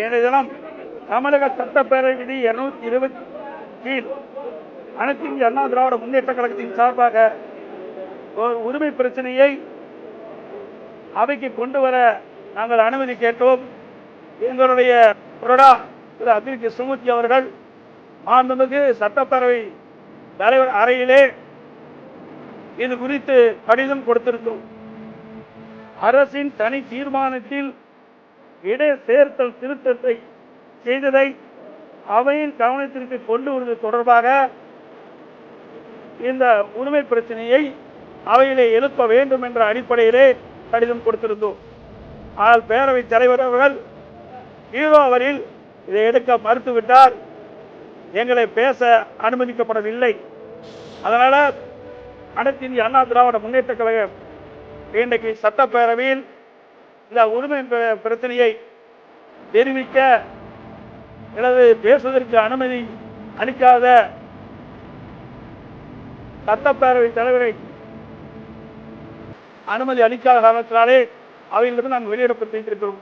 இன்றைய தினம் தமிழக சட்டப்பேரவை விதி 220 கீழ் அனைத்து இந்திய அண்ணா திராவிட முன்னேற்ற கழகத்தின் சார்பாக ஒரு உரிமை பிரச்சனையை அவைக்கு கொண்டு வர நாங்கள் அனுமதி கேட்டோம். எங்களுடைய கொறடா திரு அப்துல் கிருஷ்ணமூர்த்தி அவர்கள் மாண்புமிகு சட்டப்பேரவை தலைவர் அறையிலே இது குறித்து கடிதம் கொடுத்திருந்தோம். அரசின் தனி தீர்மானத்தில் இடை சேர்த்தல் திருத்தத்தை செய்ததை அவையின் கவனத்திற்கு கொண்டு வருவது தொடர்பாக இந்த உரிமை பிரச்சனையை அவையிலே எழுப்ப வேண்டும் என்ற அடிப்படையிலே கடிதம் கொடுத்திருந்தோம். ஆனால் பேரவைத் தலைவர் அவர்கள் அவரில் இதை எடுக்க மறுத்துவிட்டார். எங்களை பேச அனுமதிக்கப்படவில்லை. அதனால அனைத்து இந்திய அண்ணா திராவிட முன்னேற்ற கழகம் இன்றைக்கு சட்டப்பேரவையில் இந்த உரிமை பிரச்சனையை தெரிவிக்க அல்லது பேசுவதற்கு அனுமதி அளிக்காத சட்டப்பேரவை தலைவரை அனுமதி அளிக்காத காரணத்தினாலே அவையிலிருந்து நாங்கள் வெளியிடப்பட்டிருக்கிறோம்.